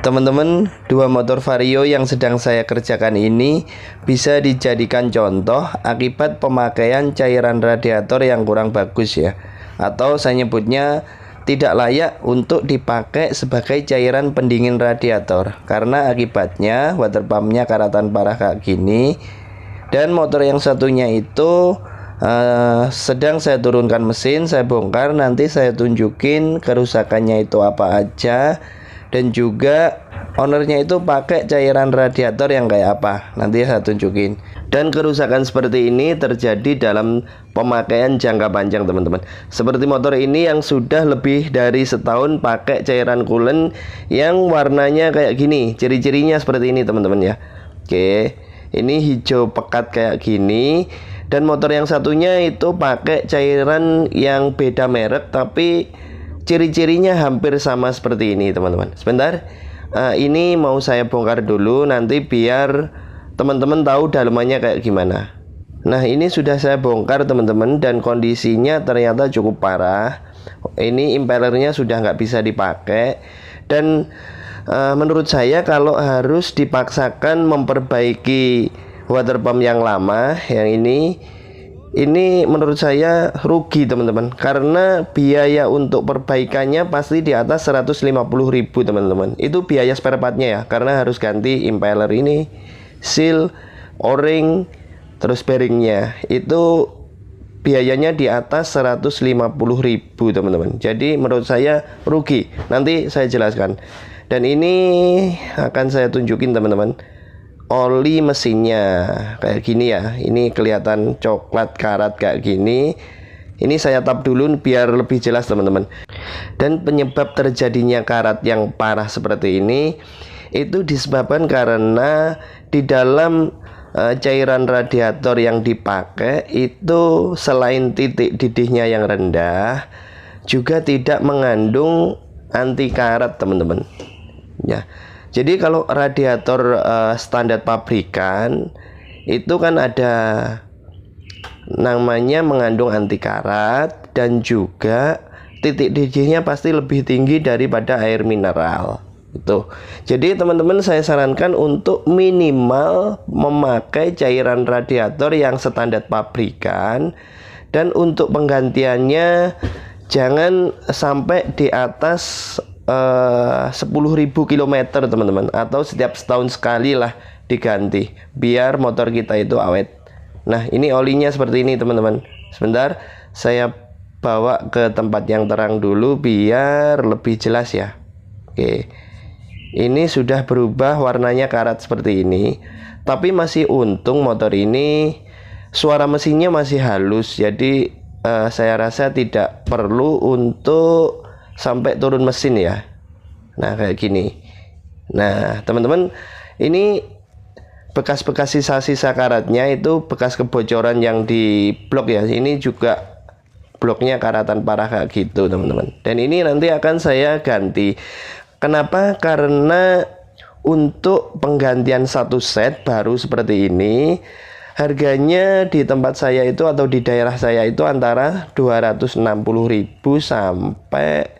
Teman-teman, dua motor Vario yang sedang saya kerjakan ini bisa dijadikan contoh akibat pemakaian cairan radiator yang kurang bagus ya, atau saya nyebutnya tidak layak untuk dipakai sebagai cairan pendingin radiator, karena akibatnya water pumpnya karatan parah kayak gini. Dan motor yang satunya itu sedang saya turunkan mesin, saya bongkar, nanti saya tunjukin kerusakannya itu apa aja. Dan juga ownernya itu pakai cairan radiator yang kayak apa, nanti saya tunjukin. Dan kerusakan seperti ini terjadi dalam pemakaian jangka panjang teman-teman. Seperti motor ini yang sudah lebih dari setahun pakai cairan coolant yang warnanya kayak gini. Ciri-cirinya seperti ini teman-teman ya. Oke, ini hijau pekat kayak gini. Dan motor yang satunya itu pakai cairan yang beda merek, tapi ciri-cirinya hampir sama seperti ini teman-teman. Sebentar, ini mau saya bongkar dulu nanti biar teman-teman tahu dalemannya kayak gimana. Nah, ini sudah saya bongkar teman-teman, dan kondisinya ternyata cukup parah. Ini impellernya sudah nggak bisa dipakai. Dan menurut saya kalau harus dipaksakan memperbaiki water pump yang lama, yang ini menurut saya rugi teman-teman, karena biaya untuk perbaikannya pasti di atas 150.000 teman-teman. Itu biaya spare partnya ya, karena harus ganti impeller ini, seal, o-ring, terus bearingnya. Itu biayanya di atas 150.000 teman-teman. Jadi menurut saya rugi. Nanti saya jelaskan. Dan ini akan saya tunjukin teman-teman. Oli mesinnya kayak gini ya, ini kelihatan coklat karat kayak gini. Ini saya tap dulu biar lebih jelas teman-teman. Dan penyebab terjadinya karat yang parah seperti ini itu disebabkan karena di dalam cairan radiator yang dipakai itu selain titik didihnya yang rendah, juga tidak mengandung anti karat teman-teman ya. Jadi kalau radiator standar pabrikan itu kan ada namanya mengandung anti karat, dan juga titik didihnya pasti lebih tinggi daripada air mineral itu. Jadi teman-teman, saya sarankan untuk minimal memakai cairan radiator yang standar pabrikan, dan untuk penggantiannya jangan sampai di atas 10.000 km teman-teman, atau setiap setahun sekali lah diganti biar motor kita itu awet. Nah, ini olinya seperti ini teman-teman. Sebentar, saya bawa ke tempat yang terang dulu biar lebih jelas ya. Oke, ini sudah berubah warnanya karat seperti ini, tapi masih untung motor ini suara mesinnya masih halus. Jadi saya rasa tidak perlu untuk sampai turun mesin ya. Nah, kayak gini. Nah, teman-teman, ini bekas-bekas sisa-sisa karatnya itu bekas kebocoran yang di blok ya. Ini juga bloknya karatan parah kayak gitu teman-teman. Dan ini nanti akan saya ganti. Kenapa? Karena untuk penggantian satu set baru seperti ini, harganya di tempat saya itu atau di daerah saya itu antara 260.000 sampai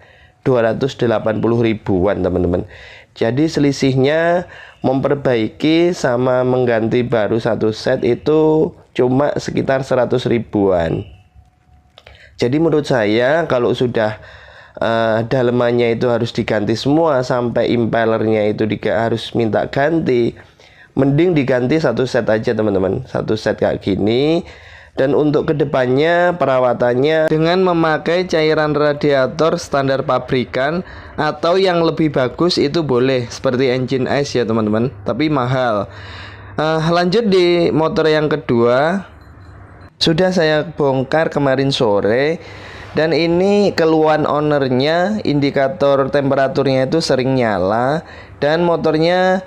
280.000-an teman-teman. Jadi selisihnya memperbaiki sama mengganti baru satu set itu cuma sekitar 100.000-an. Jadi menurut saya kalau sudah dalemannya itu harus diganti semua, sampai impellernya itu harus minta ganti, mending diganti satu set aja teman-teman, satu set kayak gini. Dan untuk kedepannya perawatannya dengan memakai cairan radiator standar pabrikan, atau yang lebih bagus itu boleh seperti engine ice ya teman-teman, tapi mahal. Lanjut di motor yang kedua, sudah saya bongkar kemarin sore. Dan ini keluhan ownernya, indikator temperaturnya itu sering nyala, dan motornya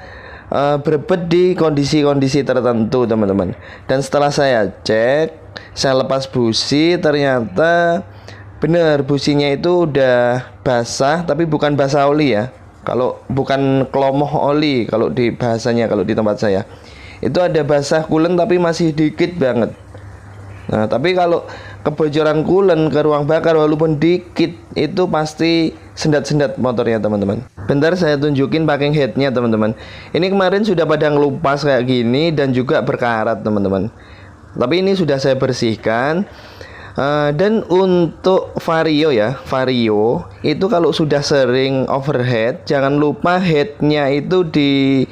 berebet di kondisi-kondisi tertentu teman-teman. Dan setelah saya cek, saya lepas busi, ternyata benar businya itu udah basah, tapi bukan basah oli ya. Kalau bukan kelomoh oli kalau di bahasanya, kalau di tempat saya itu ada basah coolant tapi masih dikit banget. Nah, tapi kalau kebocoran coolant ke ruang bakar walaupun dikit itu pasti sendat-sendat motornya teman-teman. Bentar saya tunjukin packing headnya teman-teman. Ini kemarin sudah pada ngelupas kayak gini dan juga berkarat teman-teman. Tapi ini sudah saya bersihkan. Dan untuk vario ya, vario itu kalau sudah sering overhead, jangan lupa headnya itu di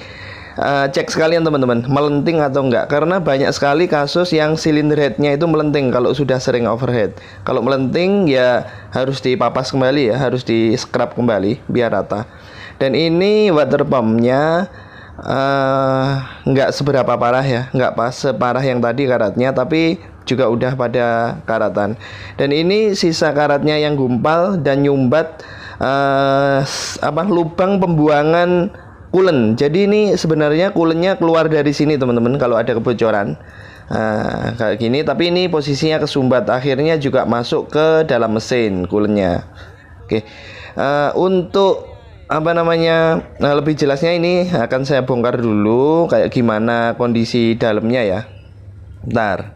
cek sekalian teman-teman, melenting atau enggak, karena banyak sekali kasus yang silinder headnya itu melenting kalau sudah sering overhead. Kalau melenting ya harus dipapas kembali ya, harus di scrub kembali biar rata. Dan ini water pumpnya nggak seberapa parah ya, nggak pas separah yang tadi karatnya, tapi juga udah pada karatan. Dan ini sisa karatnya yang gumpal dan nyumbat lubang pembuangan coolant. Jadi ini sebenarnya coolant-nya keluar dari sini teman-teman kalau ada kebocoran. Kayak gini, tapi ini posisinya kesumbat, akhirnya juga masuk ke dalam mesin coolant-nya. Oke. Untuk lebih jelasnya ini akan saya bongkar dulu kayak gimana kondisi dalamnya ya. Bentar.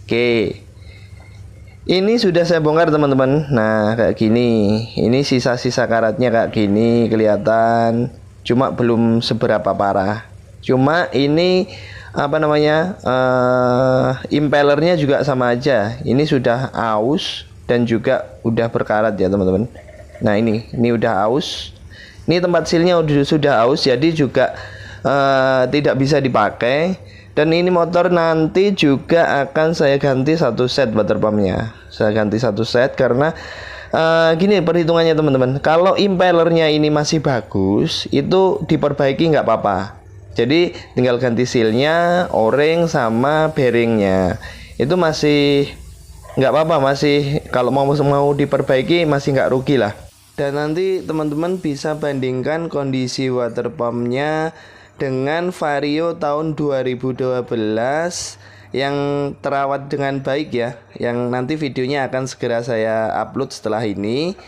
Oke, ini sudah saya bongkar teman-teman. Nah kayak gini, ini sisa-sisa karatnya kayak gini kelihatan, cuma belum seberapa parah. Cuma ini impellernya juga sama aja. Ini sudah aus dan juga udah berkarat ya teman-teman. Nah ini udah aus. Ini tempat sealnya sudah aus, jadi juga tidak bisa dipakai. Dan ini motor nanti juga akan saya ganti satu set water pumpnya. Saya ganti satu set karena gini perhitungannya teman-teman. Kalau impellernya ini masih bagus, itu diperbaiki nggak apa-apa. Jadi tinggal ganti sealnya, o-ring sama bearingnya. Itu masih nggak apa-apa, masih kalau mau diperbaiki masih nggak rugi lah. Dan nanti teman-teman bisa bandingkan kondisi water pumpnya dengan Vario tahun 2012 yang terawat dengan baik ya, yang nanti videonya akan segera saya upload setelah ini.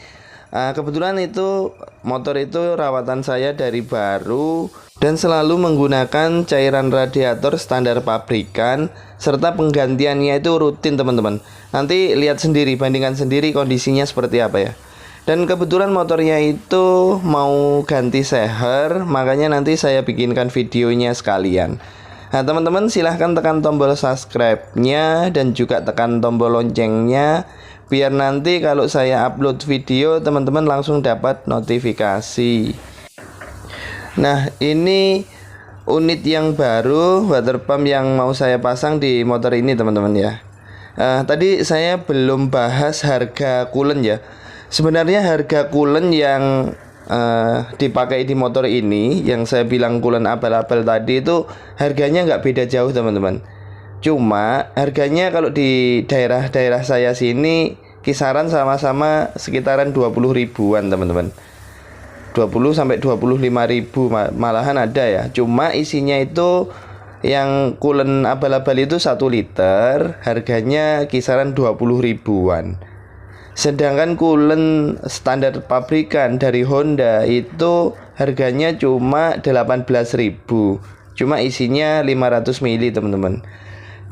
Kebetulan itu motor itu rawatan saya dari baru dan selalu menggunakan cairan radiator standar pabrikan, serta penggantiannya itu rutin teman-teman. Nanti lihat sendiri, bandingkan sendiri kondisinya seperti apa ya. Dan kebetulan motornya itu mau ganti seher, makanya nanti saya bikinkan videonya sekalian. Nah teman-teman silahkan tekan tombol subscribe-nya dan juga tekan tombol loncengnya, biar nanti kalau saya upload video teman-teman langsung dapat notifikasi. Nah ini unit yang baru water pump yang mau saya pasang di motor ini teman-teman ya. Tadi saya belum bahas harga coolant ya. Sebenarnya harga coolant yang dipakai di motor ini, yang saya bilang coolant abal-abal tadi, itu harganya nggak beda jauh teman-teman. Cuma harganya kalau di daerah-daerah saya sini kisaran sama-sama sekitaran 20 ribuan teman-teman. 20 sampai 25 ribu malahan ada ya. Cuma isinya itu yang coolant abal-abal itu 1 liter, harganya kisaran 20 ribuan. Sedangkan coolant standar pabrikan dari Honda itu harganya cuma 18.000. Cuma isinya 500 ml teman-teman.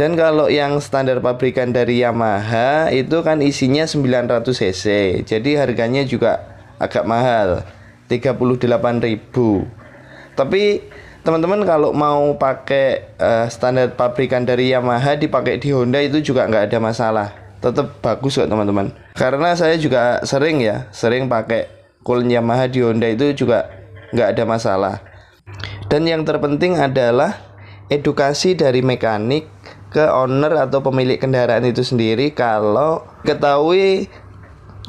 Dan kalau yang standar pabrikan dari Yamaha itu kan isinya 900 cc. Jadi harganya juga agak mahal, 38.000. Tapi teman-teman kalau mau pakai standar pabrikan dari Yamaha dipakai di Honda itu juga nggak ada masalah, tetap bagus kok teman-teman. Karena saya juga sering pakai coolant Yamaha di Honda, itu juga nggak ada masalah. Dan yang terpenting adalah edukasi dari mekanik ke owner atau pemilik kendaraan itu sendiri. Kalau ketahui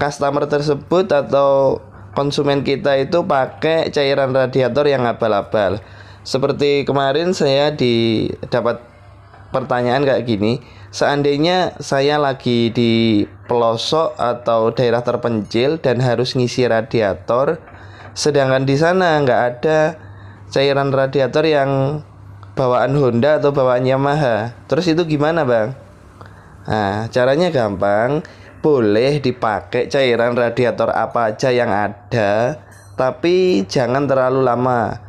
customer tersebut atau konsumen kita itu pakai cairan radiator yang abal-abal. Seperti kemarin saya dapat pertanyaan kayak gini, seandainya saya lagi di pelosok atau daerah terpencil dan harus ngisi radiator, sedangkan di sana nggak ada cairan radiator yang bawaan Honda atau bawaan Yamaha, terus itu gimana bang? Nah caranya gampang, boleh dipakai cairan radiator apa aja yang ada, tapi jangan terlalu lama.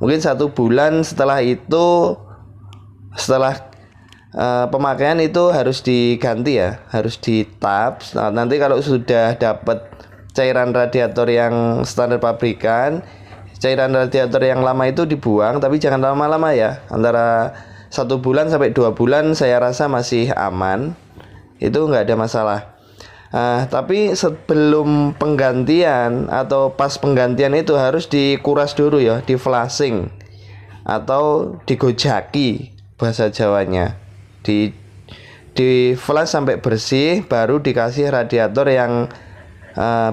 Mungkin 1 bulan, setelah itu pemakaian itu harus diganti ya, harus ditap. Nah, nanti kalau sudah dapat cairan radiator yang standar pabrikan. Cairan radiator yang lama itu dibuang, tapi jangan lama-lama ya, antara 1 bulan sampai 2 bulan saya rasa masih aman, itu nggak ada masalah. Tapi sebelum penggantian atau pas penggantian itu harus dikuras dulu ya, di flashing atau digojaki bahasa Jawanya, di flash sampai bersih, baru dikasih radiator yang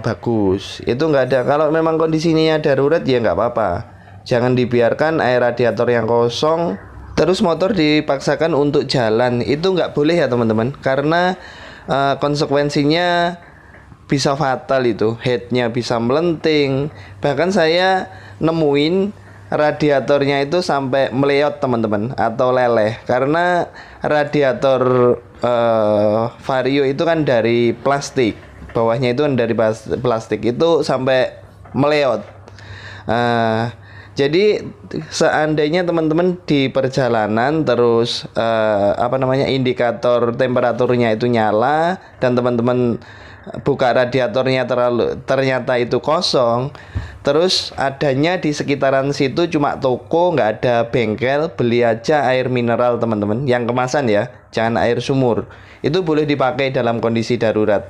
bagus. Itu nggak ada. Kalau memang kondisinya darurat ya nggak apa-apa, jangan dibiarkan air radiator yang kosong terus motor dipaksakan untuk jalan. Itu nggak boleh ya teman-teman, karena konsekuensinya bisa fatal. Itu headnya bisa melenting. Bahkan saya nemuin radiatornya itu sampai meleot teman-teman, atau leleh, karena radiator Vario itu kan dari plastik, bawahnya itu kan dari plastik, itu sampai meleot. Jadi seandainya teman-teman di perjalanan terus indikator temperaturnya itu nyala dan teman-teman buka radiatornya ternyata itu kosong, terus adanya di sekitaran situ cuma toko, nggak ada bengkel, beli aja air mineral teman-teman, yang kemasan ya, jangan air sumur. Itu boleh dipakai dalam kondisi darurat.